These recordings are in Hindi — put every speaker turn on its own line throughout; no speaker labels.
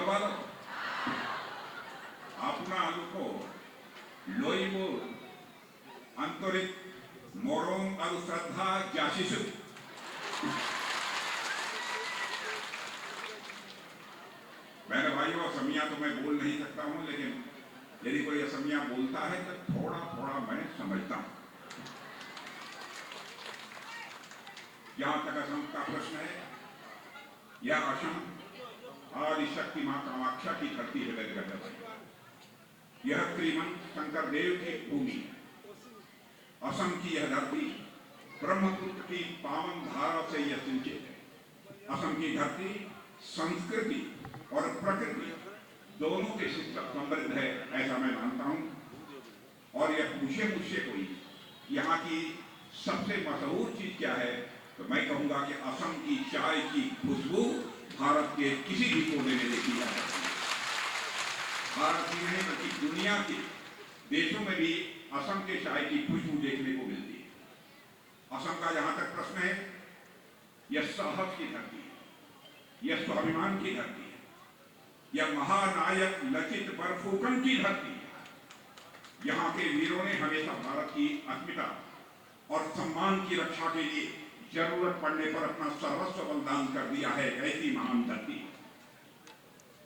वालों अपना को लोइबो आंतरिक मोरम और श्रद्धा जाशिशु मेरे भाइयों असमिया तो मैं बोल नहीं सकता हूं, लेकिन यदि कोई असमिया बोलता है तो थोड़ा थोड़ा मैं समझता हूं। जहां तक असम का प्रश्न है, यह असम आदिशक्ति मां कामाख्या की धरती है। मेरे घर यह श्रीमंत शंकर देव की भूमि है। असम की यह धरती ब्रह्मपुत्र की पावन धारा से यह सिंचित है। असम की धरती संस्कृति और प्रकृति दोनों के समृद्ध है, ऐसा मैं मानता हूं। और यह पूछे मुझसे कोई यहाँ की सबसे मशहूर चीज क्या है, तो मैं कहूंगा कि असम की चाय की खुशबू भारत के किसी भी कोने में देखी जा सकती है। भारत ही नहीं बल्कि दुनिया के देशों में भी असम के चाय की खुशबू देखने को मिलती है। असम का जहां तक प्रश्न है, यह साहस की धरती है, यह स्वाभिमान की धरती है, यह महानायक लचित बरफुकन की धरती है। यहाँ के वीरों ने हमेशा भारत की अस्मिता और सम्मान की रक्षा के लिए जरूरत पड़ने पर अपना सर्वस्व बलिदान कर दिया है। ऐसी महान धरती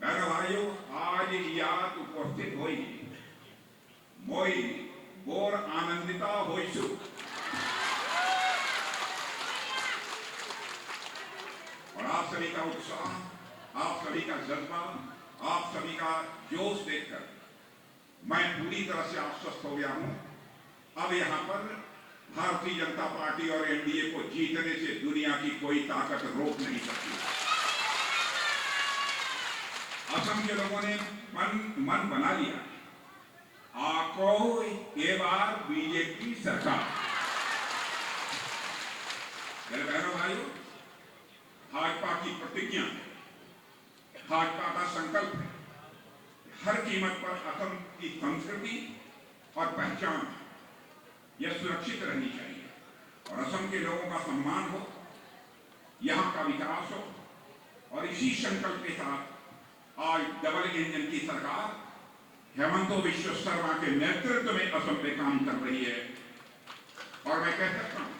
मेरे भाइयों, आज याद उपस्थित हुई मोई बोर आनंदिता होइसु। और आप सभी का उत्साह, आप सभी का जज्बा, आप सभी का जोश देखकर मैं पूरी तरह से आश्वस्त हो गया हूं। अब यहां पर भारतीय जनता पार्टी और एनडीए को जीतने से दुनिया की कोई ताकत रोक नहीं सकती। असम के लोगों ने मन बना लिया, आको ये बार बीजेपी सरकार। मेरे बहनों भाइयों, भाजपा की प्रतिज्ञा है, भाजपा का संकल्प है, हर कीमत पर असम की संस्कृति और पहचान यह सुरक्षित रहनी चाहिए और असम के लोगों का सम्मान हो, यहां का विकास हो। और इसी संकल्प के साथ आज डबल इंजन की सरकार हेमंत बिश्व शर्मा के नेतृत्व में असम में काम कर रही है। और मैं कह सकता हूं,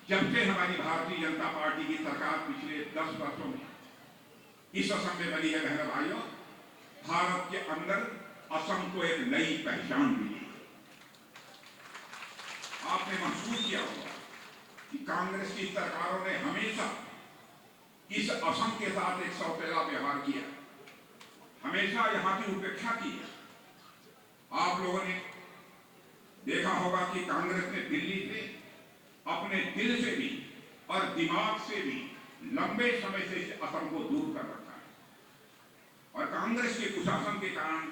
जब से हमारी भारतीय जनता पार्टी की सरकार पिछले 10 वर्षों में इस असम में बनी है, बहनों भाइयों, भारत के अंदर असम को एक नई पहचान मिली। आपने महसूस किया होगा कि कांग्रेस की सरकारों ने हमेशा इस असम के साथ एक सौतेला व्यवहार किया, हमेशा यहां की उपेक्षा की है। आप लोगों ने देखा होगा कि कांग्रेस ने दिल्ली से, अपने दिल से भी और दिमाग से भी लंबे समय से असम को दूर कर रखा है। और कांग्रेस के कुशासन के कारण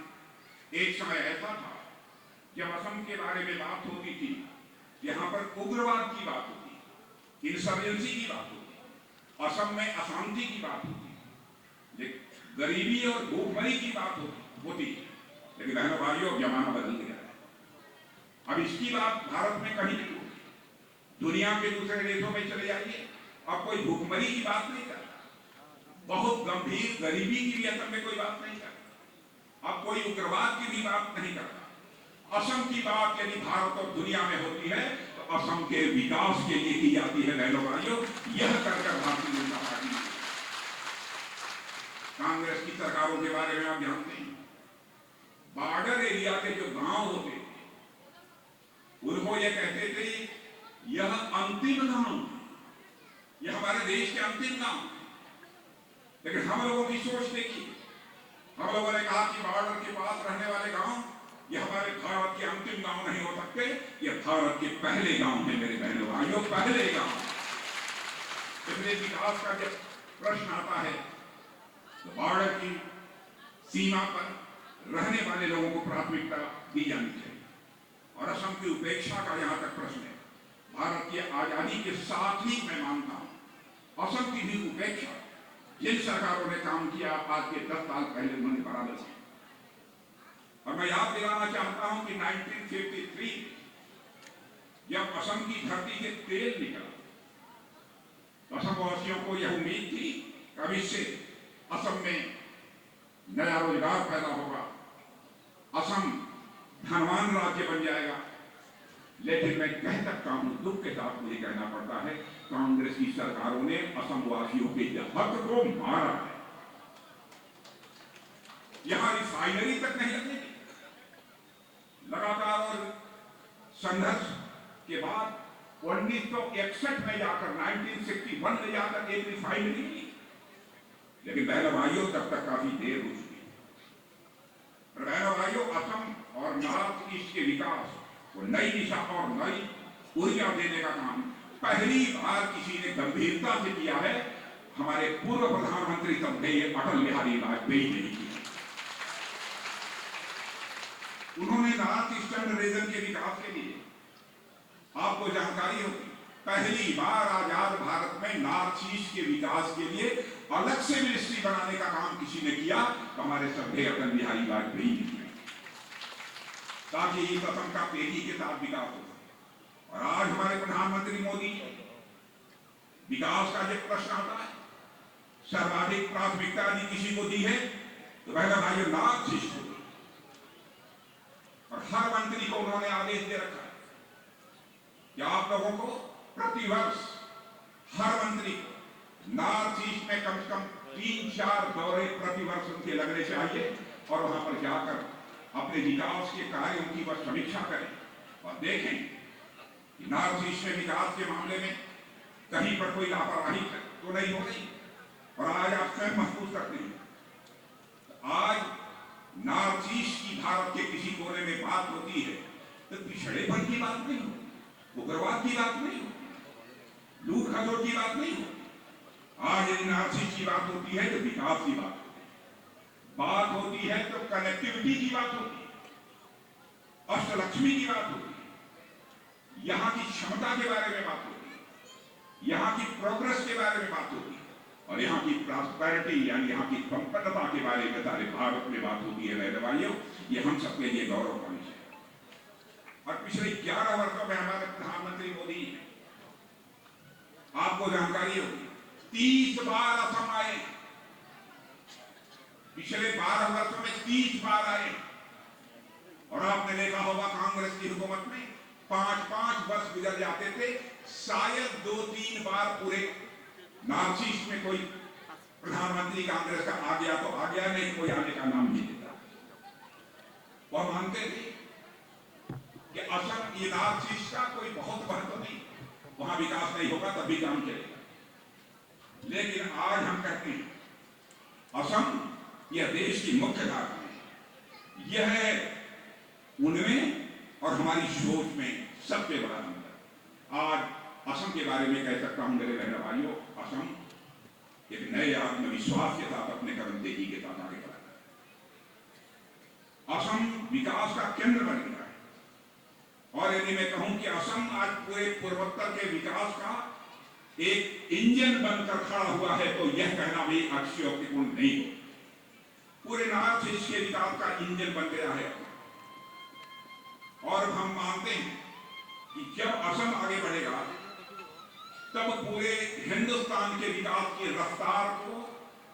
एक समय ऐसा था जब असम के बारे में बात होती थी, यहां पर उग्रवाद की बात होती, इंसर्जेंसी की बात होती, असम में अशांति की बात होती, गरीबी और भूखमरी की बात होती। लेकिन बहनों भाइयों, जमाना बदल गया है। अब इसकी बात भारत में कहीं नहीं होती। दुनिया के दूसरे देशों में चले जाइए, अब कोई भूखमरी की बात नहीं करता, बहुत गंभीर गरीबी की भी असम में कोई बात नहीं करता, अब कोई उग्रवाद की भी बात नहीं करता। असम की बात यदि भारत और दुनिया में होती है तो असम के विकास के लिए की जाती है। बहनों भाइयों, यह कर भारतीय जनता पार्टी, कांग्रेस की सरकारों के बारे में आप जानते हैं, बॉर्डर एरिया के जो गांव होते थे, उनको यह कहते थे यह अंतिम गांव, यह हमारे देश के अंतिम गांव। लेकिन हम लोगों की सोच देखिए, हम लोगों ने कहा कि बॉर्डर के पास रहने वाले गांव ये हमारे भारत के अंतिम गांव नहीं हो सकते, ये भारत के पहले गांव हैं। मेरे बहनों भाइयों, पहले गांव। इसलिए विकास का जब प्रश्न आता है तो बॉर्डर की सीमा पर रहने वाले लोगों को प्राथमिकता दी जानी चाहिए। और असम की उपेक्षा का यहां तक प्रश्न है, भारत की आजादी के साथ ही मैं मानता हूं असम की भी उपेक्षा जिन सरकारों ने काम किया आज के 10 साल पहले उन्होंने बराबर किया। और मैं याद दिलाना चाहता हूं कि 1953 जब असम की धरती से तेल निकला, असमवासियों को यह उम्मीद थी कि अब इससे असम में नया रोजगार पैदा होगा, असम धनवान राज्य बन जाएगा। लेकिन मैं कह सकता हूं, दुख के साथ मुझे कहना पड़ता है, कांग्रेस की सरकारों ने असम वासियों के हक को मारा है। यहां रिफाइनरी तक नहीं लगने दी। लगातार संघर्ष के बाद 1961 में जाकर 1961 में जाकर एक रिफाइनरी मिली, लेकिन बहनों भाइयों तब तक काफी देर हो चुकी है। बहनों भाइयों, असम और नॉर्थ ईस्ट के विकास को नई दिशा और नई ऊर्जा देने का काम पहली बार किसी ने गंभीरता से किया है। हमारे पूर्व प्रधानमंत्री तब थे, ये अटल बिहारी वाजपेयी ने किया। उन्होंने नॉर्थ ईस्टर्न रीजन के विकास के लिए, आपको जानकारी होगी, पहली बार आजाद भारत में नॉर्थ ईस्ट के विकास के लिए अलग से मिनिस्ट्री बनाने का काम किसी ने किया, तो हमारे सभ्य अटल बिहारी वाजपेयी ने किया, ताकि इस असम का तेजी के साथ विकास हो। और आज हमारे प्रधानमंत्री मोदी, विकास का जब प्रश्न आता है, सर्वाधिक प्राथमिकता यदि किसी को दी है तो पहला भाइयों नॉर्थ ईस्ट को दी। और हर मंत्री को उन्होंने आदेश दे रखा है कि आप लोगों को प्रतिवर्ष हर मंत्री को नॉर्थ ईस्ट में कम से कम 3-4 दौरे प्रतिवर्ष उनके लगने चाहिए, और वहां पर जाकर अपने विकास के कार्यों की बस समीक्षा करें और देखें कि नॉर्थ ईस्ट में विकास के मामले में कहीं पर कोई लापरवाही तो नहीं हो रही। और आज आप स्वयं महसूस करते हैं, आज नॉर्थ ईस्ट की भारत के किसी कोने में बात होती है तो पिछड़ेपन की बात नहीं होती, उग्रवाद की बात नहीं होती, लूट खसोट की बात नहीं होती। आज यदि नॉर्थ ईस्ट की बात होती है तो विकास की बात होती है, तो कनेक्टिविटी की बात होती है, अष्टलक्ष्मी की बात होती है, यहां की क्षमता के बारे में बात होती है, यहां की प्रोग्रेस के बारे में बात होती है, और यहां की प्रॉस्पेरिटी यानी यहां की संपन्नता के बारे में सारे भारत में बात होती है। मेरे भाइयों, ये हम सबके लिए गौरव का विषय है। और पिछले 11 वर्षों में हमारे प्रधानमंत्री मोदी, आपको जानकारी होगी, 30 बार असम आए, पिछले 12 वर्षों में 30 बार आए। और आपने देखा होगा कांग्रेस की हुकूमत में 5-5 वर्ष गुजर जाते थे, शायद 2-3 बार पूरे नॉर्थ ईस्ट में कोई प्रधानमंत्री कांग्रेस का आ गया तो आ गया, नहीं कोई आने का नाम नहीं लेता। वह मानते थे कि असम ये नॉर्थ ईस्ट का कोई बहुत महत्व नहीं, वहां विकास नहीं होगा तब भी काम चलेगा। लेकिन आज हम कहते हैं असम यह देश की मुख्य धारा है, यह है उनमें और हमारी सोच में सबसे बड़ा अंतर। आज असम के बारे में कह सकता हूं मेरे बहन भाइयों, असम एक नए आत्मविश्वास के साथ अपने कदम तेजी के साथ आगे बढ़ा है। असम विकास का केंद्र बन गया है। और यदि मैं कहूं कि असम आज पूरे पूर्वोत्तर के विकास का एक इंजन बनकर खड़ा हुआ है, तो यह कहना भी अतिशयोक्तिपूर्ण नहीं हो। पूरे नॉर्थ ईस्ट के विकास का इंजन बन गया है। और हम मानते हैं कि जब असम आगे बढ़ेगा तब पूरे हिंदुस्तान के विकास की रफ्तार को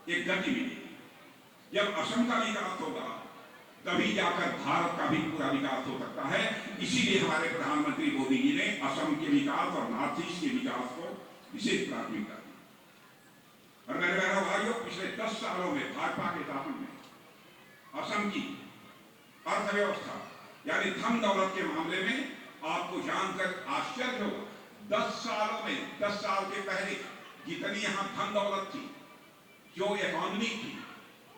एक गति मिलेगी। जब असम का विकास होगा तभी जाकर भारत का भी पूरा विकास हो सकता है। इसीलिए हमारे प्रधानमंत्री मोदी जी ने असम के विकास और नॉर्थ ईस्ट के विकास को विशेष प्राथमिकता दी। और मेरे बहनों भाइयों, पिछले 10 सालों में भाजपा के शासन में असम की अर्थव्यवस्था यानी धन दौलत के मामले में आपको जानकर आश्चर्य होगा, 10 सालों में, 10 साल के पहले जितनी यहां धन दौलत थी, जो इकोनॉमी थी,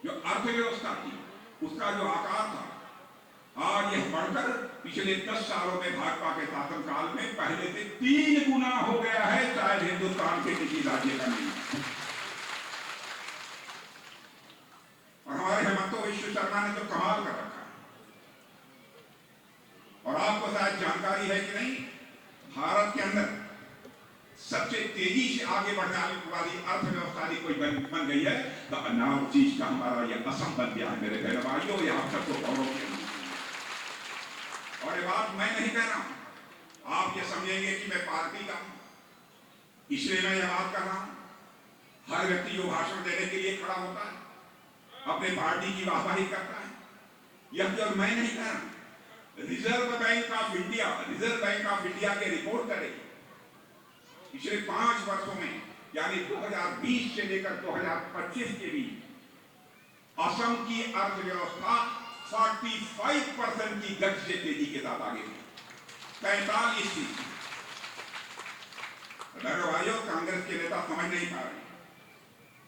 जो अर्थव्यवस्था थी, उसका जो आकार था, आज यह बढ़कर पिछले 10 सालों में भाजपा के शासनकाल में पहले से 3 गुना हो गया है, शायद हिंदुस्तान के किसी राज्य का नहीं। और हमारे हेमंत विश्व शर्मा ने तो कमाल कर रखा है। और आपको शायद जानकारी है कि नहीं, भारत के अंदर सबसे तेजी से आगे बढ़ने वाली अर्थव्यवस्था कोई बन गई है तो नॉर्थ ईस्ट का हमारा यह असम बन गया है। मेरे बहन भाइयों, ये आप सबको गौरव के। और ये बात मैं नहीं कह रहा हूं, आप ये समझेंगे कि मैं पार्टी का हूं, इसलिए मैं यह बात कर रहा हूं। हर व्यक्ति जो भाषण देने के लिए खड़ा होता है अपने पार्टी की वाहवाही करता है। यह केवल मैं नहीं कह रहा, रिजर्व बैंक ऑफ इंडिया के रिपोर्ट करेगी पिछले 5 वर्षों में, यानी 2020 से लेकर 2025 के बीच असम की अर्थव्यवस्था 45% की गति से तेजी के साथ आगे बढ़ी। 45। भाइयों, कांग्रेस के नेता समझ नहीं पा रहे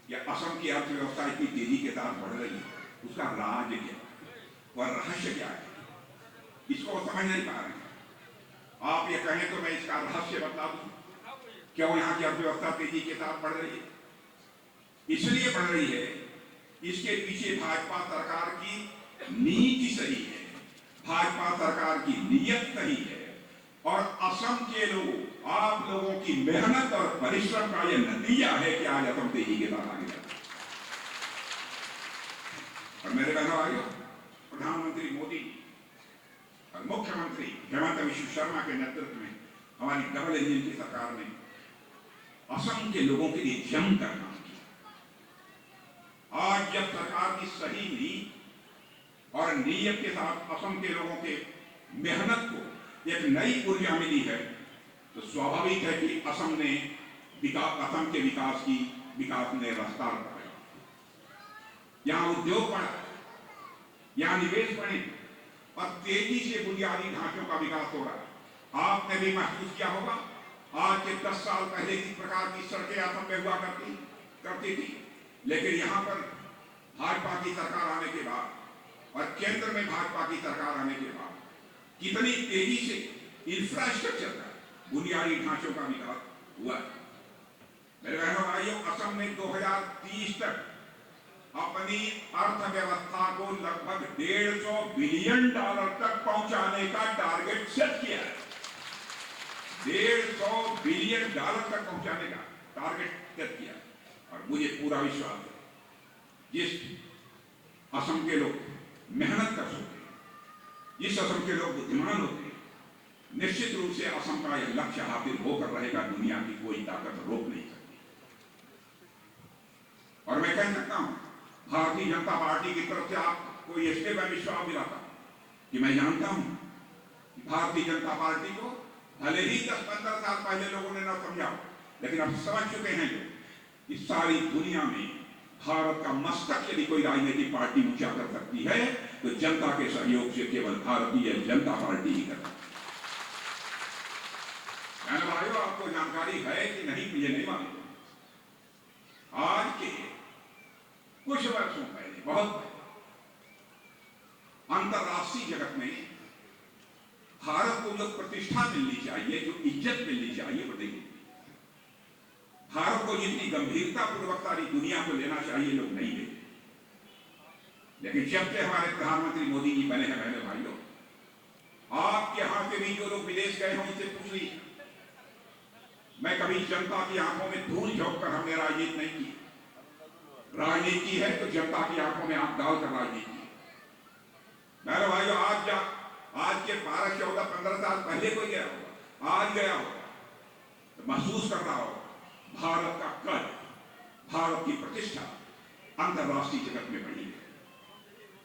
कि असम की अर्थव्यवस्था इतनी तेजी के साथ बढ़ रही है, उसका राज क्या है, वह रहस्य क्या है, इसको समझ नहीं पा रहे। आप ये कहें तो मैं इसका रहस्य बता दूं, क्यों यहां की अर्थव्यवस्था तेजी के साथ बढ़ रही है। इसलिए बढ़ रही है, इसके पीछे भाजपा सरकार की नीति सही है, भाजपा सरकार की नीयत सही है, और असम के लोगों, आप लोगों की मेहनत और परिश्रम का यह नतीजा है कि आज असम तेजी के साथ आगे बढ़ा। और मेरे बहनों भाइयों, प्रधानमंत्री मोदी और मुख्यमंत्री हेमंत बिश्व शर्मा के नेतृत्व में हमारी डबल इंजन की सरकार ने असम के लोगों के लिए जमकर काम किया। आज जब सरकार की सही नीति और नीयत के साथ असम के लोगों के मेहनत को एक नई ऊर्जा मिली है, तो स्वाभाविक है कि असम के विकास ने रफ्तार पकड़ा। यहां उद्योग बढ़ा, यहां निवेश बढ़े और तेजी से बुनियादी ढांचों का विकास हो रहा है। आपने भी महसूस किया होगा, आज के 10 साल पहले किस प्रकार की सड़कें असम में हुआ करती थी, लेकिन यहां पर भाजपा की सरकार आने के बाद और केंद्र में भाजपा की सरकार आने के बाद कितनी तेजी से इंफ्रास्ट्रक्चर का, बुनियादी ढांचों का विकास हुआ है। मेरे बहनों भाइयों, असम ने 2030 तक अपनी अर्थव्यवस्था को लगभग $150 बिलियन तक पहुंचाने का टारगेट सेट किया है। $150 बिलियन तक पहुंचाने का टारगेट सेट किया, और मुझे पूरा विश्वास है जिस असम के लोग मेहनत कर सकते हैं, जिस असम के लोग बुद्धिमान होते हैं, निश्चित रूप से असम का यह लक्ष्य हासिल होकर रहेगा, दुनिया की कोई ताकत रोक नहीं सकती। और मैं कह सकता हूं, भारतीय जनता पार्टी की तरफ से आपको इसलिए मैं विश्वास दिलाता हूं कि मैं जानता हूं कि भारतीय जनता पार्टी को भले ही 10-15 साल पहले लोगों ने न समझा, लेकिन अब समझ चुके हैं कि सारी दुनिया में भारत का मस्तक यदि कोई राजनीतिक पार्टी ऊंचा कर सकती है, तो जनता के सहयोग से केवल भारतीय जनता पार्टी ही कर सकती है। भाइयों, आपको जानकारी है कि नहीं मुझे नहीं मालूम, आज के कुछ वर्षों पहले, बहुत पहले, अंतरराष्ट्रीय जगत में भारत को जो प्रतिष्ठा मिलनी चाहिए, जो इज्जत मिलनी चाहिए, वो नहीं। भारत को जितनी गंभीरता पूर्वक सारी दुनिया को लेना चाहिए, लोग नहीं लेते। लेकिन जब से हमारे प्रधानमंत्री मोदी जी बने हैं, बहनों भाइयों, आपके यहां से भी जो लोग विदेश गए हैं उनसे पूछ लीजिए। मैं कभी जनता की आंखों में धूल झोंक कर हमने राजनीति नहीं की। राजनीति है तो जनता की आंखों में आंख डालकर राजनीति है। मेरे भाइयों, आज के 12, 14, 15 साल पहले कोई गया होगा, आज गया होगा तो महसूस कर रहा होगा भारत का कद, भारत की प्रतिष्ठा अंतरराष्ट्रीय जगत में बढ़ी है।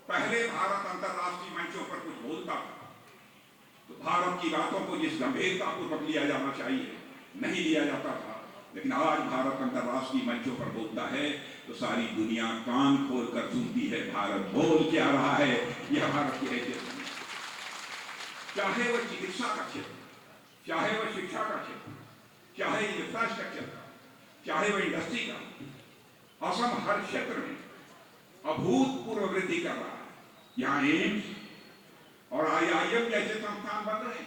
पहले भारत अंतरराष्ट्रीय मंचों पर कुछ बोलता था तो भारत की बातों को जिस गंभीरता पूर्वक लिया जाना चाहिए नहीं लिया जाता था, लेकिन आज भारत अंतरराष्ट्रीय मंचों पर बोलता है तो सारी दुनिया कान खोलकर सुनती है भारत बोल क्या रहा है। यह भारत की हैसियत है। चाहे वह चिकित्सा का क्षेत्र, चाहे वह शिक्षा का क्षेत्र, चाहे इंफ्रास्ट्रक्चर का, चाहे वह इंडस्ट्री का, असम हर क्षेत्र में अभूतपूर्व वृद्धि कर रहा है। यहां एम्स और IIM जैसे संस्थान बन रहे हैं,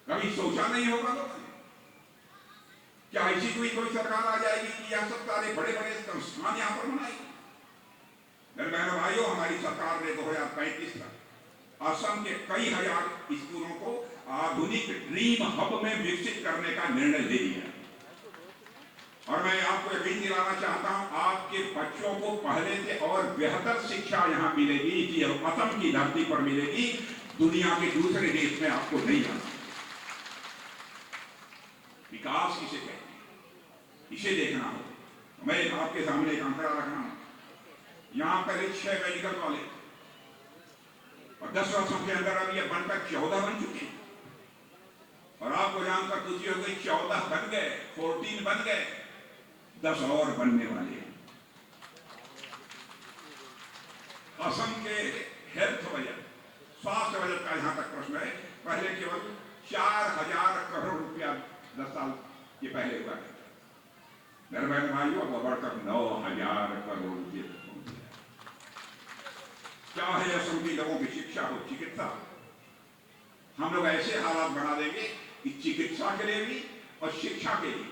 कभी सोचा नहीं होगा लोगों ने। क्या ऐसी कोई सरकार आ जाएगी कि यह सब सारे बड़े बड़े संस्थान यहां पर बनाएगी? मेरे बहनों भाइयों, हमारी सरकार ने 2035 तक असम के कई हजार स्कूलों को आधुनिक ड्रीम हब में विकसित करने का निर्णय ले लिया। और मैं आपको यकीन दिलाना चाहता हूं, आपके बच्चों को पहले से और बेहतर शिक्षा यहां मिलेगी कि असम की धरती पर मिलेगी, दुनिया के दूसरे देश में आपको नहीं जाना। विकास किसे कहते हैं, इसे देखना हो। मैं आपके सामने एक आंकड़ा रख रहा हूं। यहां पहले 6 मेडिकल कॉलेज और 10 वर्षों के अंदर अब ये बनकर 14 बन चुके हैं। और आपको जानकर खुशी हो गई, 14 बन गए, 14 बन गए, 10 और बनने वाले हैं। असम के हेल्थ बजट, स्वास्थ्य बजट का यहां तक प्रश्न है, पहले केवल 4000 करोड़ रुपया 10 साल ये पहले हुआ करता। मेरे बहन भाइयों, अब बढ़कर 9000 करोड़ रुपये तक पहुंच गया। चाहे असम के लोगों की शिक्षा हो, चिकित्सा, हम लोग ऐसे हालात बना देंगे कि चिकित्सा के लिए भी और शिक्षा के लिए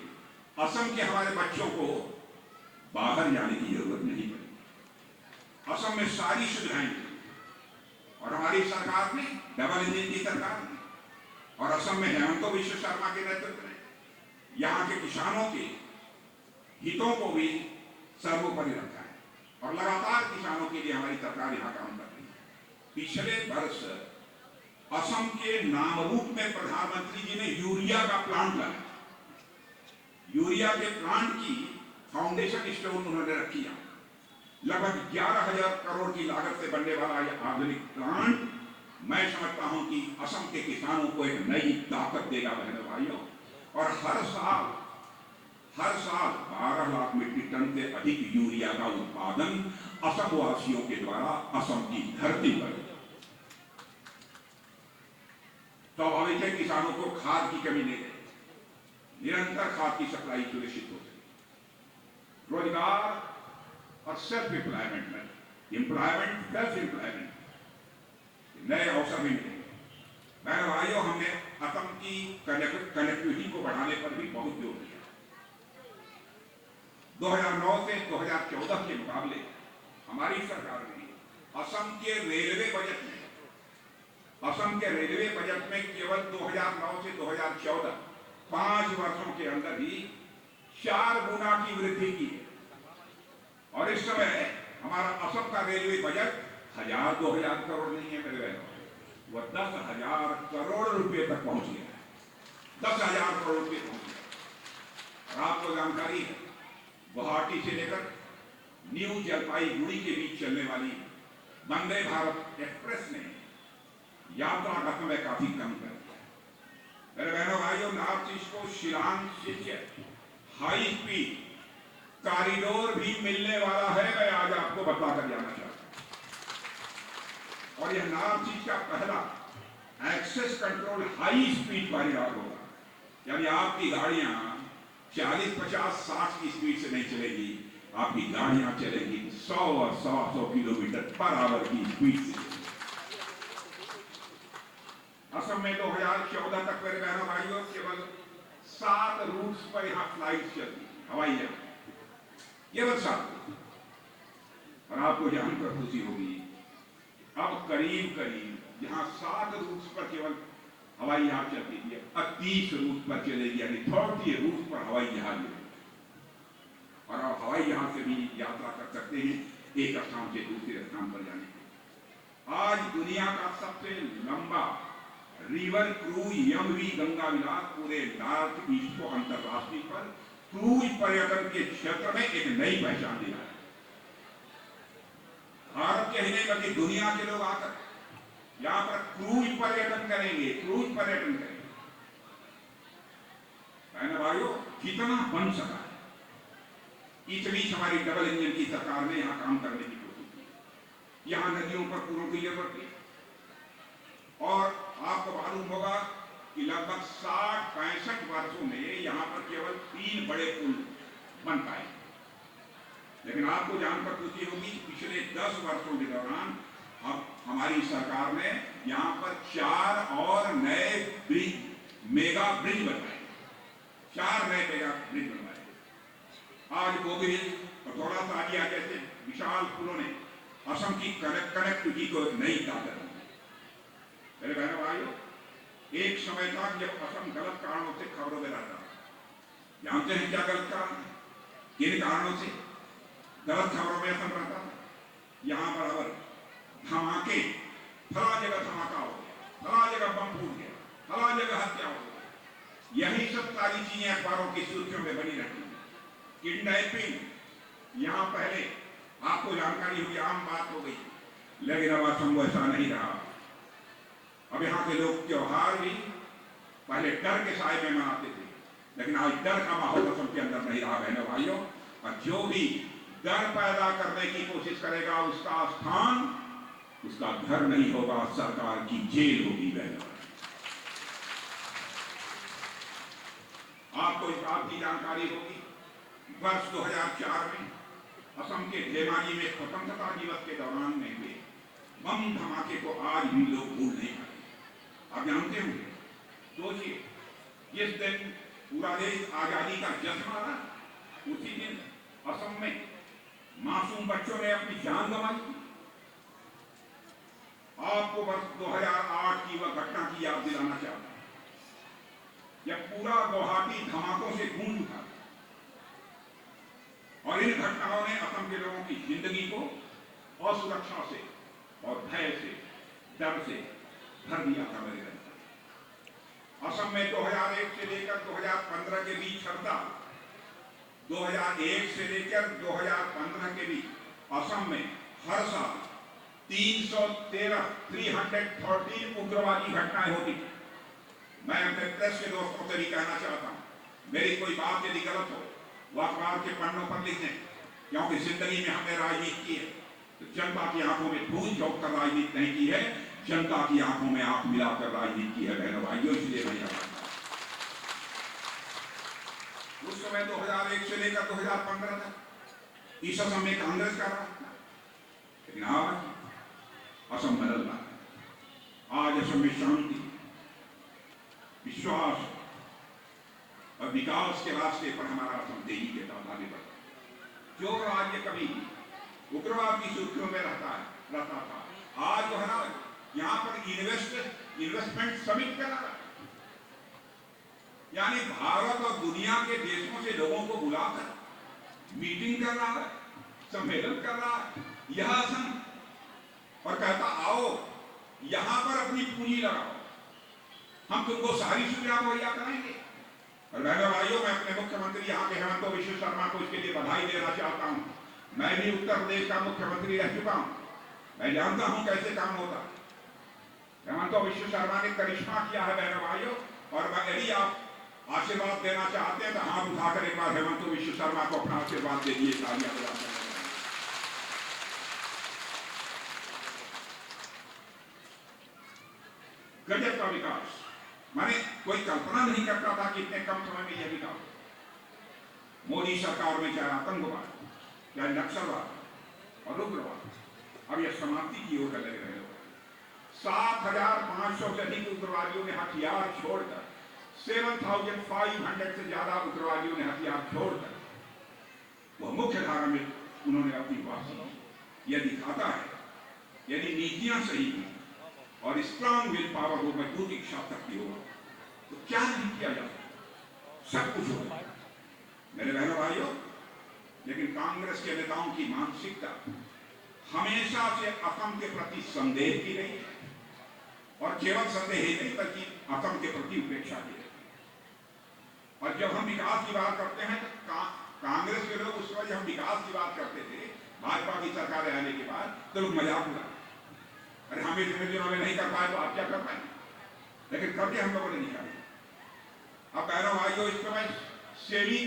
असम के हमारे बच्चों को बाहर जाने की जरूरत नहीं पड़ेगी। असम में सारी सुविधाएं, और हमारी सरकार ने, डबल इंजन की सरकार ने, और असम में हेमंत विश्व शर्मा के नेतृत्व में यहाँ के किसानों के हितों को भी सर्वोपरि रखा है और लगातार किसानों के लिए हमारी सरकार यहाँ काम कर रही है। पिछले वर्ष असम के नामरूप में प्रधानमंत्री जी ने यूरिया का प्लांट लगाया। यूरिया के प्लांट की फाउंडेशन स्टोन उन्होंने रखी है। लगभग 11,000 करोड़ की लागत से बनने वाला यह आधुनिक प्लांट, मैं समझता हूं कि असम के किसानों को एक नई ताकत देगा बहनों भाइयों। और हर साल 12 लाख मीट्रिक टन से अधिक यूरिया का उत्पादन असम वासियों के द्वारा असम की धरती पर। स्वाभाविक है किसानों को खाद की कमी नहीं रहेगी, निरंतर खाद की सप्लाई सुनिश्चित हो सके। रोजगार और सेल्फ एम्प्लॉयमेंट में, एम्प्लॉयमेंट सेल्फ एम्प्लॉयमेंट, नए अवसर भी मिलेंगे। बहनों भाइयों, हमने असम की कनेक्टिविटी को बढ़ाने पर भी बहुत जोर दिया। 2009 से 2014 के मुकाबले हमारी सरकार ने असम के रेलवे बजट में केवल 2009 से 2014 5 वर्षों के अंदर ही 4 गुना की वृद्धि की है। और इस समय हमारा असम का रेलवे बजट 1000-2000 करोड़ नहीं है मेरे बहनों, वह 10,000 करोड़ रुपए तक पहुंच गया है। 10,000 करोड़ रुपए पहुंच गया। और आपको जानकारी है, गुवाहाटी से लेकर न्यू जलपाईगुड़ी के बीच चलने वाली वंदे भारत एक्सप्रेस ने यात्रा का समय काफी कम कर दिया है। मेरे बहनों भाइयों, नॉर्थ ईस्ट को शिलांग से हाई स्पीड कॉरिडोर भी मिलने वाला है, मैं आज आपको बताकर जाना चाहता हूं। और यह नॉर्थ ईस्ट का पहला access control high speed corridor होगा, यानी आपकी गाड़ियां 40, 50, 60 की स्पीड से नहीं चलेगी, आपकी गाड़ियां चलेगी 100 और 100 किलोमीटर पर आवर की स्पीड से। असम में 2014 तक मेरे बहनों भाइयों केवल 7 रूट्स पर यहां फ्लाइट चलती, हवाई जहाज, केवल 7। और आपको जानकर खुशी होगी, अब करीब यहां 7 रूट्स पर केवल हवाई जहाज चलती थी, अब 30 रूट पर चलेगी, यानी 30 रूट पर हवाई जहाज। और आप हवाई जहाज से भी यात्रा कर सकते हैं एक स्थान से दूसरे स्थान पर जाने के। आज दुनिया का सबसे लंबा रिवर क्रूज यमुना गंगा विलास पूरे नॉर्थ ईस्ट को अंतरराष्ट्रीय पर क्रूज पर्यटन के क्षेत्र में एक नई पहचान दिया है। भारत के ही नहीं बल्कि दुनिया के लोग आकर यहां पर क्रूज पर्यटन करेंगे। भाइयों, कितना बन सका है। इस बीच हमारी डबल इंजन की सरकार ने यहां काम करने की कोशिश की। यहां नदियों पर पुलों की जरूरत थी, और आपको मालूम होगा कि लगभग 60-65 वर्षों में यहां पर केवल 3 बड़े पुल बन पाए। लेकिन आपको जानकर खुशी होगी, पिछले 10 वर्षों के दौरान अब हमारी सरकार ने यहां पर 4 और नए ब्रिज, मेगा ब्रिज बनवाए। 4 नए मेगा ब्रिज बनवाए। आज गोभी और थोड़ा सा आगे जैसे विशाल पुलों ने असम की कनेक्टिविटी को नई ताकत दी। मेरे बहनों भाइयों, एक समय था जब असम गलत कारणों से खबरों में रहता था। जानते हैं क्या गलत कारण है? किन कारणों से गलत खबरों में असम रहता था? यहां बराबर धमाके, फला जगह धमाका हो गया, फला जगह बम फूट गया, फला जगह हत्या हो गई, यही सब सारी चीजें अखबारों की सुर्खियों में बनी रहती है। किडनैपिंग, यहां पहले आपको जानकारी हुई, आम बात हो गई। लेकिन अब असम वैसा नहीं रहा। अब यहाँ के लोग त्योहार भी पहले डर के साए में मनाते थे, लेकिन आज डर का माहौल असम के अंदर नहीं रहा बहनों भाइयों। और जो भी डर पैदा करने की कोशिश करेगा उसका स्थान उसका घर नहीं होगा, सरकार की जेल होगी बहनों। आपको इस बात की जानकारी होगी, वर्ष 2004 में असम के धेमाजी में स्वतंत्रता दिवस के दौरान में हुए बम धमाके को आज भी लोग भूल नहीं पाते। आप जानते होंगे, सोचिए, जिस दिन पूरा देश आजादी का जश्न मना, उसी दिन असम में मासूम बच्चों ने अपनी जान गंवाई थी। आपको वर्ष 2008 की वह घटना की याद दिलाना चाहता हूं, जब पूरा गुवाहाटी धमाकों से गूंज उठा और इन घटनाओं ने असम के लोगों की जिंदगी को असुरक्षा से और भय से, डर से भर दिया था। मेरे असम में 2001 से लेकर 2015 के बीच हड़ताल, 2001 से लेकर 2015 के बीच असम में हर साल 313 उग्रवादी घटनाएं होती। मैं अपने प्रेस के दोस्तों से भी कहना चाहता हूं, मेरी कोई बात यदि गलत हो वो अखबार के पन्नों पर लिख दें, क्योंकि जिंदगी में हमने राजनीति की है तो जनता की आंखों में धूल झोंक कर राजनीति नहीं की है, जनता की आंखों में आंख मिलाकर राजनीति की है बहनों भाइयों। इसलिए नहीं करता। उस समय 2001 से लेकर 2015 तक इस असम में कांग्रेस का राज था, लेकिन आज असम बदल रहा है। आज असम में शांति, विश्वास और विकास के रास्ते पर हमारा असम तेजी के साथ आगे बढ़ता है। जो राज्य कभी उग्रवाद की सुर्खियों में रहता था, आज जो है ना, यहाँ पर इन्वेस्टमेंट समिट करा रहा है, यानी भारत और दुनिया के देशों से लोगों को बुलाकर मीटिंग कर रहा है, सम्मेलन कर रहा है यह असम, और कहता आओ यहां पर अपनी पूंजी लगाओ, हम तुमको सारी सुविधा मुहैया कराएंगे। और बहनों भाइयों, मैं अपने मुख्यमंत्री यहाँ के हेमंत बिश्व शर्मा को इसके लिए बधाई देना चाहता हूँ। मैं भी उत्तर प्रदेश का मुख्यमंत्री रह चुका हूँ, मैं जानता हूँ कैसे काम होता है। हेमंत बिश्व शर्मा ने करिश्मा किया है बहनों भाइयों, और यदि आप आशीर्वाद देना चाहते हैं तो हाथ उठाकर एक बार हेमंत बिश्व शर्मा को अपना आशीर्वाद दे दिए। तालियां बजाकर गजब का विकास, माने कोई कल्पना नहीं करता था कि इतने कम समय में यह विकास। मोदी सरकार में चाहे आतंकवाद, चाहे नक्सलवाद और उग्रवाद, अब यह समाप्ति की ओर लगे रहे। 7,500 से अधिक उग्रवादियों ने हथियार छोड़कर, 7,500 से ज्यादा उग्रवादियों ने हथियार छोड़कर वह मुख्य धारा में उन्होंने अपनी वापसी। यह दिखाता है यदि नीतियां सही हैं और स्ट्रांग विल पावर हो, मजबूत इच्छा शक्ति हो, तो क्या नहीं किया जा सकता, सब कुछ होगा मेरे बहनों भाइयों। लेकिन कांग्रेस के नेताओं की मानसिकता हमेशा से असम के प्रति संदेह की रही है, और केवल संदेह ही नहीं बल्कि असम के प्रति उपेक्षा की रही है। और जब हम विकास की बात करते हैं तो कांग्रेस के लोग उस वक्त हम विकास की बात करते थे भाजपा की सरकार आने के बाद, तो लोग मजाक उड़ाते, अरे हम इतने दिनों में नहीं कर पाए तो आप क्या कर पाए, लेकिन करके हम लोगों ने दिखाया। अब बहनों भाइयों, इस समय सेमी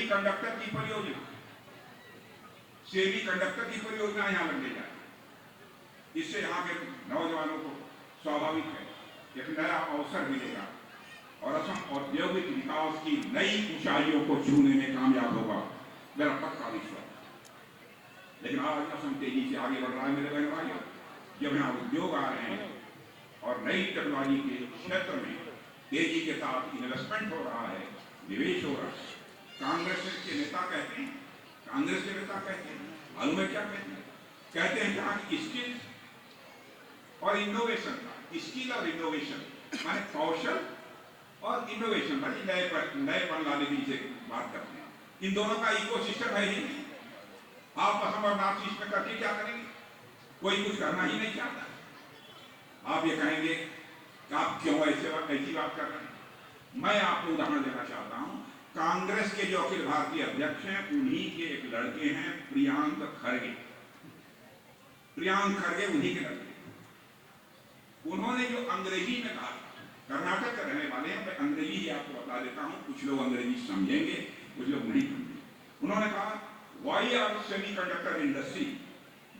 कंडक्टर की परियोजना, सेमी कंडक्टर की परियोजना यहाँ लगने जा रही। इससे यहाँ के नौजवानों को स्वाभाविक है एक नया अवसर मिलेगा और असम औद्योगिक विकास की नई ऊंचाइयों को छूने में कामयाब होगा, मेरा पक्का विश्वास। लेकिन आज असम तेजी से आगे बढ़ रहा है मेरे बहन भाइयों। जब यहाँ उद्योग आ रहे हैं और नई टेक्नोलॉजी के क्षेत्र में तेजी के साथ इन्वेस्टमेंट हो रहा है, निवेश हो रहा है, कांग्रेस के नेता कहते हैं, मालूम है क्या कहते हैं? कहते हैं जहाँ की स्किल और इनोवेशन, स्किल और इनोवेशन माने कौशल और इनोवेशन माने नएपन लाने की से बात करते हैं। इन दोनों का इकोसिस्टम है ही नहीं। आप असम और नॉर्थ ईस्ट में करके क्या करेंगे? कोई कुछ करना ही नहीं चाहता। आप ये कहेंगे कि आप क्यों ऐसी बात कर रहे हैं? मैं आपको उदाहरण देना चाहता हूं। कांग्रेस के जो अखिल भारतीय अध्यक्ष हैं उन्हीं के एक लड़के हैं प्रियांक खड़गे। प्रियांक खड़गे उन्हीं के लड़के। उन्होंने जो अंग्रेजी में कहा, कर्नाटक के रहने वाले हैं, मैं अंग्रेजी ही आपको बता देता हूं, कुछ लोग अंग्रेजी समझेंगे कुछ लोग नहीं समझेंगे। उन्होंने कहा why are semiconductor industry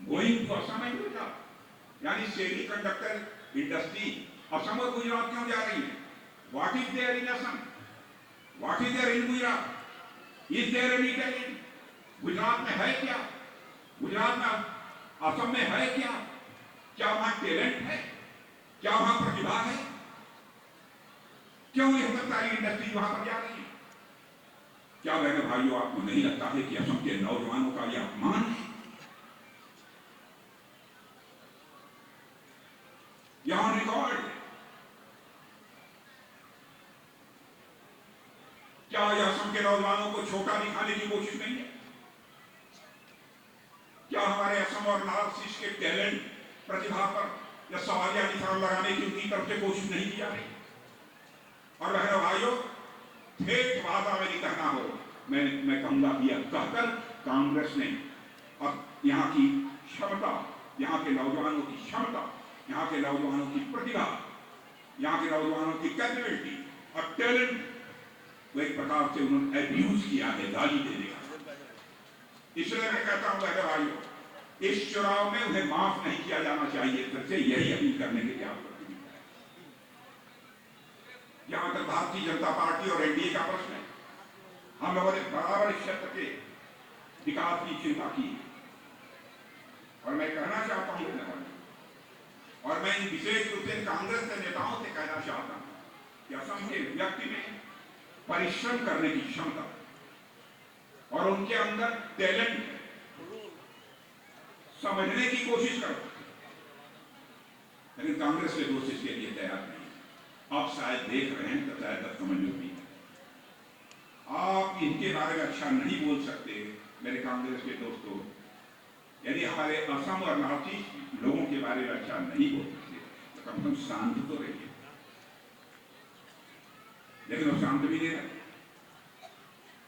going to Assam and Gujarat, यानी सेमीकंडक्टर इंडस्ट्री असम और गुजरात क्यों जा रही है? What is there in Assam, what is there in Gujarat, is there any talent? Gujarat में है क्या, गुजरात में असम में है क्या? क्या वहां टैलेंट है, क्या वहां प्रतिभा है? क्यों यह सब सारी इंडस्ट्री वहां पर जा रही है? क्या बहनों भाइयों आपको नहीं लगता है कि असम के नौजवानों का यह अपमान है? यहां रिकॉर्ड है। क्या यह असम के नौजवानों को छोटा दिखाने की कोशिश नहीं है? क्या हमारे असम और नॉर्थ ईस्ट के टैलेंट प्रतिभा पर या सवालिया निशान लगाने की उनकी तरफ से कोशिश नहीं की जा रही? और बहनों भाइयों, ठेठ भाषा में नहीं कहना हो, मैं कहूंगा कि यह कहकर कांग्रेस ने अब यहाँ की क्षमता, यहाँ के नौजवानों की क्षमता, यहाँ के नौजवानों की प्रतिभा, यहाँ के नौजवानों की कैपेबिलिटी और टैलेंट वो एक प्रकार से उन्होंने एब्यूज किया है, गाली देने का। इसलिए मैं कहता हूं बहनों भाइयों, इस चुनाव में उन्हें माफ नहीं किया जाना चाहिए। फिर से यही अपील करने के लिए आपको जहां तक भारतीय जनता पार्टी और एनडीए का प्रश्न है, हम लोगों ने बराबर इस क्षेत्र के विकास की चिंता की है। और मैं कहना चाहता हूं और मैं विशेष रूप से कांग्रेस के नेताओं से कहना चाहता हूं कि असम के व्यक्ति में परिश्रम करने की क्षमता और उनके अंदर टैलेंट समझने की कोशिश करो, लेकिन कांग्रेस के दोस्त इसके लिए तैयार नहीं। आप शायद देख रहे हैं तो शायद आप समझ भी आप इनके बारे में अच्छा नहीं बोल सकते मेरे कांग्रेस के दोस्तों। यदि हमारे असम और नॉर्थ ईस्ट लोगों के बारे में अच्छा नहीं बोल सकते तो कम से कम शांत तो रहिए। लेकिन वो शांत भी नहीं रहे।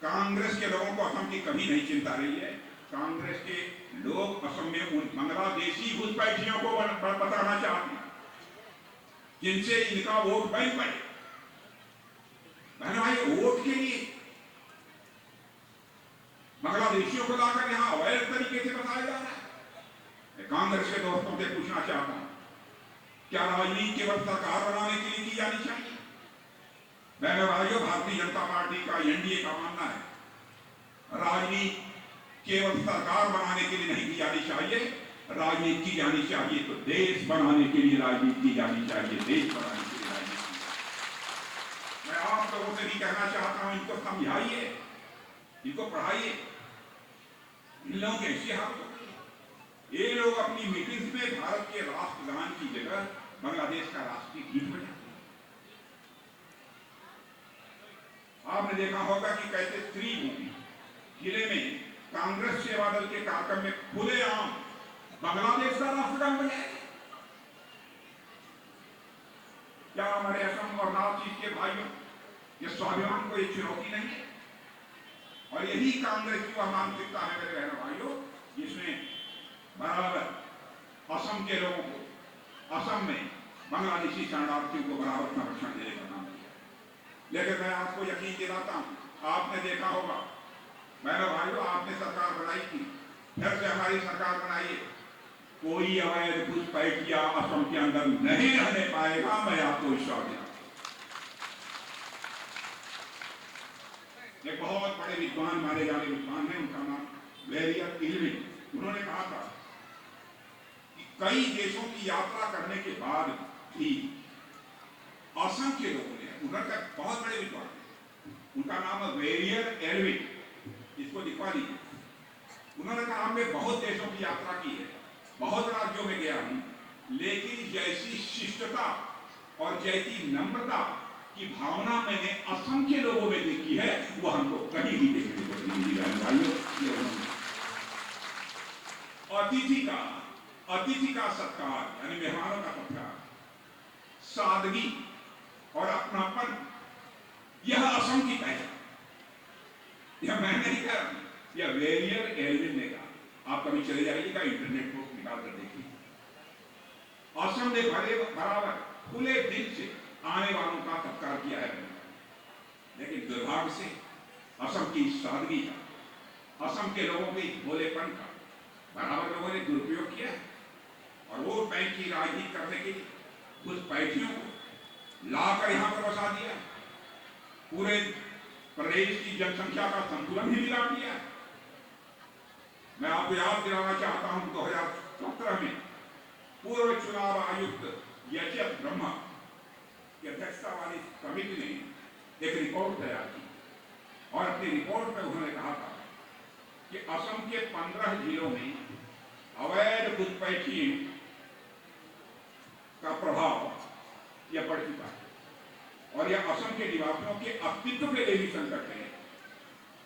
कांग्रेस के लोगों को असम की कभी नहीं चिंता रही है। कांग्रेस के लोग असम में उन बांग्लादेशी घुसपैठियों को बताना चाहते हैं जिनसे इनका वोट बैंक पड़े। बहन भाई, वोट के लिए बांग्लादेशियों को लाकर यहां अवैध तरीके से बताया जा रहा है। मैं कांग्रेस के दोस्तों से पूछना चाहता हूं, क्या राजनीति केवल सरकार बनाने के लिए की जानी चाहिए? बहनों भाइयों, भारतीय जनता पार्टी का, एनडीए का मानना है राजनीति केवल सरकार बनाने के लिए नहीं की जानी चाहिए, राजनीति की जानी चाहिए तो देश बनाने के लिए राजनीति की जानी चाहिए, देश बनाने के लिए राजनीति। मैं आप लोगों से भी कहना चाहता हूं, इनको समझाइए, इनको पढ़ाइए। इन लोगों के ऐसे हाथ ये लोग अपनी मीटिंग्स में भारत के राष्ट्रगान की जगह बांग्लादेश का राष्ट्रीय गीत बजाते हैं। आपने देखा होगा कि कैसे त्रिभुवन जिले में कांग्रेस सेवा दल के कार्यक्रम में खुलेआम बांग्लादेश का राष्ट्रगान बजाया। क्या हमारे असम और नॉर्थ ईस्ट के भाइयों, ये स्वाभिमान को एक चुनौती नहीं है? और यही कांग्रेस की वह मानसिकता है मेरे बहनों भाइयों, जिसमें बराबर असम के लोगों को, असम में बांग्लादेशी शरणार्थियों को बराबर संरक्षण देने का नाम दिया। लेकिन मैं आपको यकीन दिलाता हूं, आपने देखा होगा बहनों भाइयों, आपने सरकार बनाई थी, फिर से हमारी सरकार बनाइए, कोई अवैध घुसपैठिया असम के अंदर नहीं रहने पाएगा। मैं आपको विश्वास दिलाता हूं। एक बहुत बड़े विद्वान, माने जाने विद्वान है, उनका नाम वेरियर इल्विन। उन्होंने कहा था कि कई देशों की यात्रा करने के बाद भी असम के लोगों ने, उन्होंने बहुत बड़े विद्वान, उनका नाम है वेरियर एल्विन, इसको लिखवा लीजिए। उन्होंने कहा हमने बहुत देशों की यात्रा की है, बहुत राज्यों में गया हूं, लेकिन जैसी शिष्टता और जैसी नम्रता की भावना मैंने असम के लोगों में देखी है, वो हमको कहीं भी देखने को नहीं मिली है भाइयों। अतिथि का सत्कार, यानी मेहमानों का सत्कार, सादगी और अपनापन, यह असम की पहचान। यह मैं नहीं कह रहा, यह वेरियर एल्विन ने कहा। आप कभी चले जाइएगा इंटरनेट पर निकाल कर देखिए। असम ने बराबर खुले दिल से आने वालों का सत्कार किया है, लेकिन दुर्भाग्य से असम की सादगी का, असम के लोगों के भोलेपन का बराबर लोगों ने दुरुपयोग किया और वोट बैंक की राजनीति करने के कुछ पैठियों को लाकर यहां पर बसा दिया, पूरे प्रदेश की जनसंख्या का संतुलन ही बिगाड़ दिया। मैं आपको याद दिलाना चाहता हूं 2017 में पूर्व चुनाव आयुक्त एच.एफ. ब्रह्मा की अध्यक्षता वाली समिति ने एक रिपोर्ट तैयार की और अपनी रिपोर्ट में उन्होंने कहा था कि असम के 15 जिलों में अवैध घुसपैठी का प्रभाव यह बढ़ चुका है और यह असम के निवासियों के अस्तित्व के लिए भी संकट है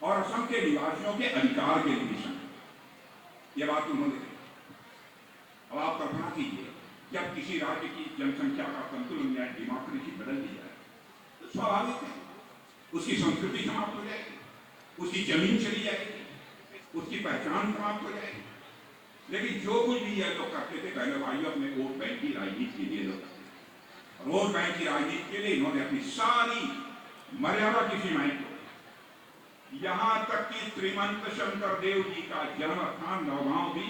और असम के निवासियों के अधिकार के लिए भी संकट। यह बात उन्होंने कही। अब आप कल्पना कीजिए, जब किसी राज्य की जनसंख्या का संतुलन या डेमोक्रेसी बदल दी जाए तो स्वाभाविक है उसकी संस्कृति समाप्त हो जाएगी, उसकी जमीन चली जाएगी, उसकी पहचान समाप्त हो जाएगी। लेकिन जो कुछ भी यह लोग करते थे पहले भाइयों, अपने वोट बैंक की राजनीति के लिए लोग करते थे। वोट बैंक की राजनीति के लिए इन्होंने अपनी सारी मर्यादा की सीमाएं तोड़ी। यहां तक कि श्रीमंत शंकर देव जी का जन्म स्थान नौगांव भी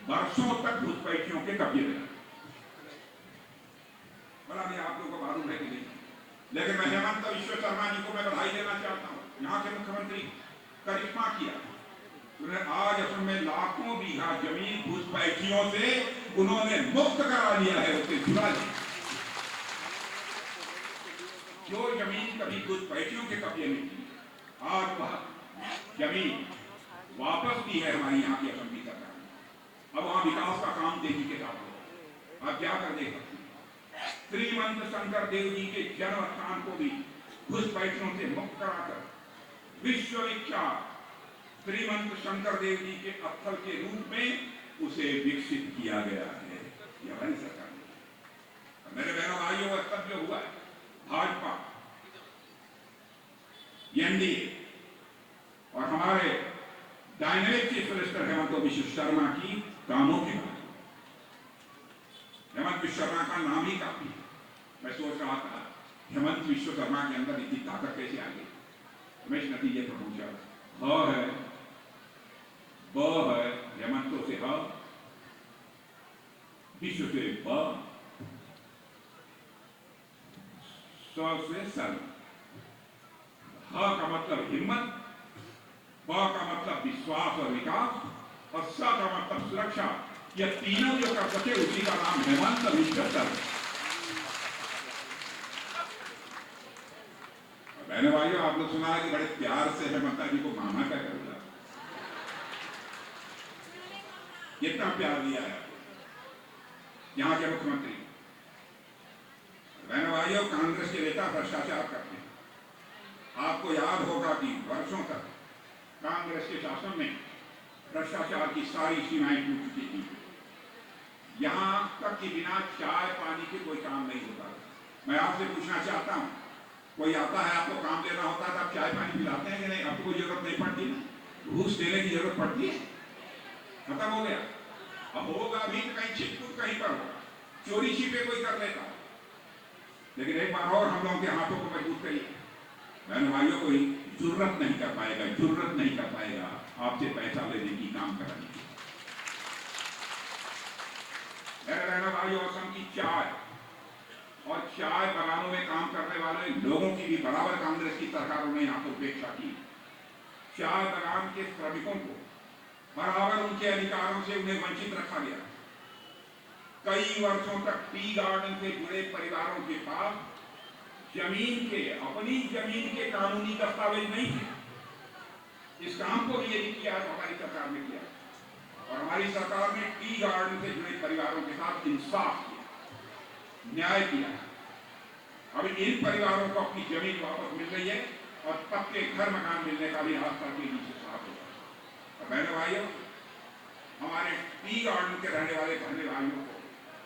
वर्षों तक घुसपैठियों के कब्जे में रहा। भला नहीं आप लोगों को मालूम है कि नहीं, लेकिन मैं हेमंत विश्व शर्मा जी को मैं बधाई देना चाहता हूँ। यहाँ के मुख्यमंत्री करिश्मा किया, उन्हें आज असम में लाखों बीघा जमीन घुसपैठियों से उन्होंने मुक्त करा लिया है, उससे छुड़ा लिया। जो जमीन कभी घुसपैठियों के कब्जे में थी, आज वह जमीन वापस दी है हमारी यहाँ की असम की सरकार। अब वहां विकास का काम तेजी के साथ हो। आप क्या कर देख सकते हैं, श्रीमंत शंकर देव जी के जन्म स्थान को भी घुसपैठियों से मुक्त कराकर विश्वविख्यात श्रीमंत शंकर देव जी के स्थल के रूप में उसे विकसित किया गया है। यह हमारी सरकार ने। मेरे बहनों भाइयों, वह तब जो हुआ है भाजपा, एनडीए और हमारे डायनेमिक चीफ मिनिस्टर हेमंत विश्व शर्मा की कामों के बाद, हेमंत विश्व शर्मा का नाम ही काफी है। मैं सोच रहा था हेमंत विश्व शर्मा के अंदर इतनी ताकत कैसे आ गई। मैं इस नतीजे पर पहुंचा, ह है, ब है, हेमंतों से ह, विश्व से ब, स से सल। ह का मतलब हिम्मत, ब का मतलब विश्वास और विकास और स का मतलब सुरक्षा। यह तीनों जो कर सके उसी का नाम हेमंत विश्व शर्मा। बहनों भाइयों, आप लोग सुना है कि बड़े प्यार से हेमंता जी को मामा क्या करूंगा, इतना प्यार दिया है यहाँ के मुख्यमंत्री। बहनों भाइयों, कांग्रेस के नेता भ्रष्टाचार करते हैं। आपको याद होगा कि वर्षों तक कांग्रेस के शासन में भ्रष्टाचार की सारी सीमाएं टूट चुकी थी। यहां तक कि बिना चाय पानी के कोई काम नहीं होता। मैं आपसे पूछना चाहता हूं, कोई आता है आपको काम लेना होता है तो आप चाय पानी पिलाते हैं कि नहीं? आपको कोई जरूरत नहीं पड़ती ना, घूस देने की जरूरत पड़ती है? खत्म हो गया। अब होगा भी तो कहीं छिटपुट कहीं पर होगा, चोरी छिपे कोई कर लेता। लेकिन एक बार और हम लोगों के हाथों को मजबूत करिए। बहनों भाइयों, कोई जरूरत नहीं कर पाएगा, जरूरत नहीं कर पाएगा आपसे पैसा लेने की, काम कराने की। मेरे बहनों भाइयों, असम की चाय और चाय बागानों में काम करने वाले लोगों की भी बराबर कांग्रेस की सरकारों ने यहाँ पर उपेक्षा की। चाय बागान के श्रमिकों को बराबर उनके अधिकारों से उन्हें वंचित रखा गया। कई वर्षों तक टी गार्डन से जुड़े परिवारों के पास जमीन के, अपनी जमीन के कानूनी दस्तावेज नहीं थे। इस काम को भी यदि किया तो हमारी सरकार ने किया और हमारी सरकार ने टी गार्डन से जुड़े परिवारों के साथ इंसाफ किया, न्याय किया। अब इन परिवारों को अपनी जमीन वापस मिल रही है और पक्के घर मकान मिलने का भी रास्ता तेजी से साफ होगा। तो बहनों भाइयों, हमारे टी गार्डन के रहने वाले बहने भाइयों को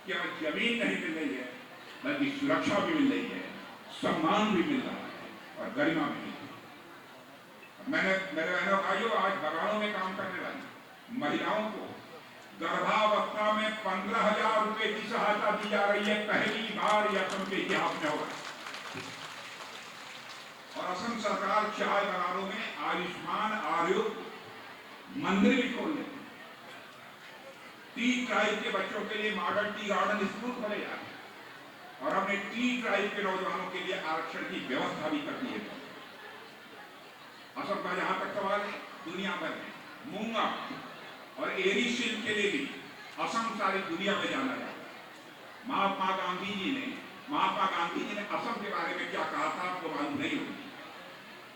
केवल जमीन नहीं मिल रही है, बल्कि सुरक्षा भी मिल रही है, सम्मान भी मिल रहा है और गरिमा भी मिल रही है। मैंने मेरे बहनों भाइयों, आज बगानों में काम करने वाली महिलाओं को गर्भावस्था में 15,000 रुपए की सहायता दी जा रही है। पहली बार यह असम के इतिहास में होगा। और असम सरकार चाय बगानों में आयुष्मान आरोग्य मंदिर भी खोल लेते हैं। टी ट्राइब के बच्चों के लिए मॉडल टी गार्डन स्कूल खोले जा रहे हैं और हमने टी ट्राइब के नौजवानों के लिए आरक्षण की व्यवस्था भी कर दी है। असम का जहां तक सवाल है, दुनिया भर में मूंगा और एरी सिल्क के लिए भी असम सारी दुनिया में जाना जाता है। महात्मा गांधी जी ने असम के बारे में क्या कहा था आपको मालूम नहीं होगी,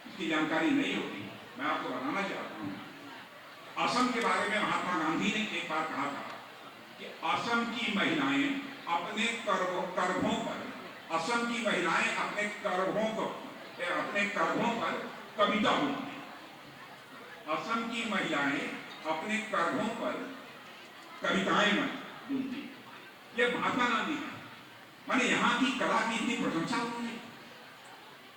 इसकी जानकारी नहीं होगी। मैं आपको बताना चाहता हूं, असम के बारे में महात्मा गांधी ने एक बार कहा था कि असम की महिलाएं अपने गर्भों पर, असम की महिलाएं अपने गर्भों पर कविता बोलती हैं। असम की महिलाएं अपने गर्भों पर कविताएं बोलती हैं। ये महात्मा गांधी है। माने यहाँ की कला की इतनी प्रशंसा होती है।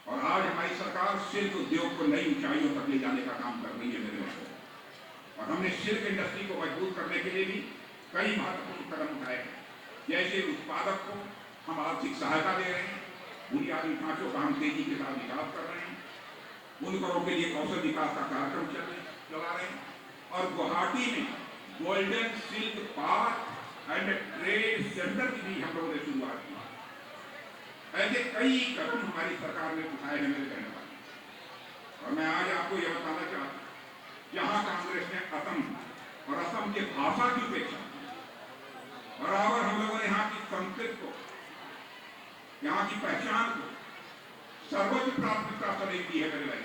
और आज हमारी सरकार सिल्क उद्योग को नई ऊंचाइयों तक ले जाने का काम कर रही है मेरे दोस्तों। और हमने सिल्क इंडस्ट्री को मजबूत करने के लिए भी कई महत्वपूर्ण कदम उठाए हैं। जैसे उत्पादक को हम आर्थिक सहायता दे रहे हैं, बुनियादी ढांचों का हम तेजी के साथ विकास कर रहे हैं, बुनकरों के लिए कौशल विकास का कार्यक्रम चला रहे हैं। और गुवाहाटी में golden silk park and trade centre की भी हम लोगों ने शुरुआत की। ऐसे कई कदम हमारी सरकार ने उठाए हैं मेरे कहने वाले। और मैं आज आपको यह बताना चाहता हूँ, यहाँ कांग्रेस ने असम और असम के भाषा की उपेक्षा, बराबर हम लोगों ने यहाँ की संस्कृति को, यहाँ की पहचान को सर्वोच्च प्राथमिकता से दी है मेरे भाई।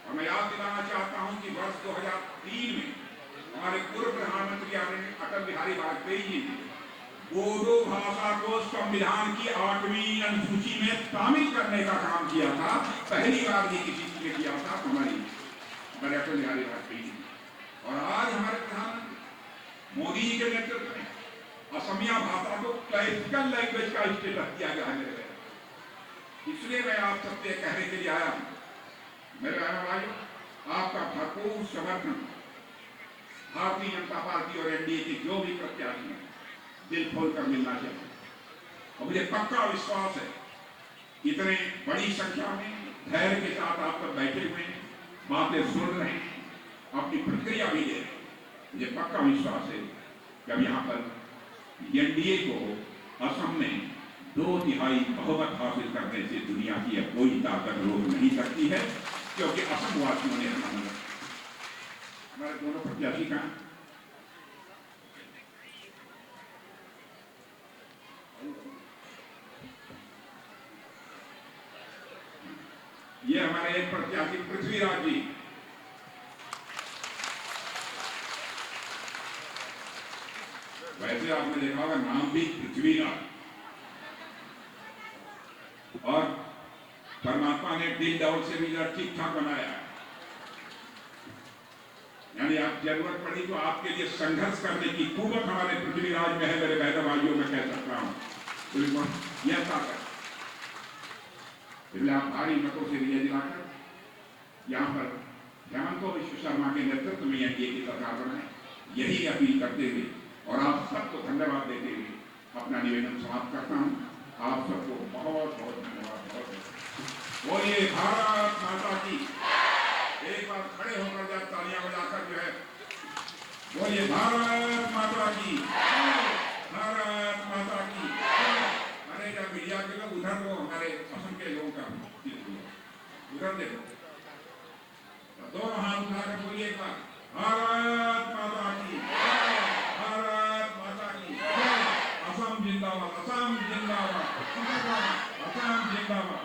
और मैं याद दिलाना चाहता हूं कि वर्ष 2003 में हमारे पूर्व प्रधानमंत्री अटल बिहारी वाजपेयी जी ने बोडो भाषा को संविधान की 8वीं अनुसूची में शामिल करने का काम किया था। पहली बार ये किसी ने किया था, हमारे अटल बिहारी वाजपेयी जी। और आज हमारे प्रधानमंत्री मोदी जी के नेतृत्व में असमिया भाषा को क्लासिकल लैंग्वेज का स्टेटस दिया गया है। इसलिए मैं आप सबसे कहने के लिए आया हूं, मेरे बहनों भाइयों, आपका भरपूर समर्थन भारतीय जनता पार्टी और एनडीए के जो भी प्रत्याशी हैं दिल खोलकर मिलना चाहिए। और मुझे पक्का विश्वास है, इतने बड़ी संख्या में धैर्य के साथ आप सब बैठे हुए हैं, बातें सुन रहे हैं, अपनी प्रतिक्रिया भी दे रहे हैं। मुझे पक्का विश्वास है कि अब यहाँ पर एनडीए को असम में 2/3 बहुमत हासिल करने से दुनिया की अब कोई ताकत रोक नहीं सकती है, क्योंकि असम वासियों ने हमारे दोनों प्रत्याशी का ये हमारे एक प्रत्याशी पृथ्वीराज जी, वैसे आपने देखा होगा नाम भी पृथ्वीराज, और परमात्मा ने दिल दौड़ से भी ठीक ठाक बनाया है। यानी आप जरूरत पड़ी तो आपके लिए संघर्ष करने की कुवत हमारे पृथ्वीराज में है मेरे बहनों भाइयों, मैं कह सकता हूं। तो यह ताकत, इसलिए आप भारी मतों से विजय दिलाकर यहाँ पर हेमंत विश्व शर्मा के नेतृत्व में एनडीए की सरकार बनाए, यही अपील करते हुए और आप सबको धन्यवाद देते हुए अपना निवेदन समाप्त करता हूँ। आप सबको बहुत बहुत धन्यवाद। बोलिए भारत माता की। एक बार खड़े होकर जब तालियां बजाकर जो है बोलिए भारत माता की, भारत माता की। अरे जब मीडिया के लोग उधर वो हमारे असम के लोगों का उधर देखो, दोनों हाथ उठाकर बोलिए एक बार भारत माता की, भारत माता की। असम जिंदाबाद, असम जिंदाबाद, असम जिंदाबाद।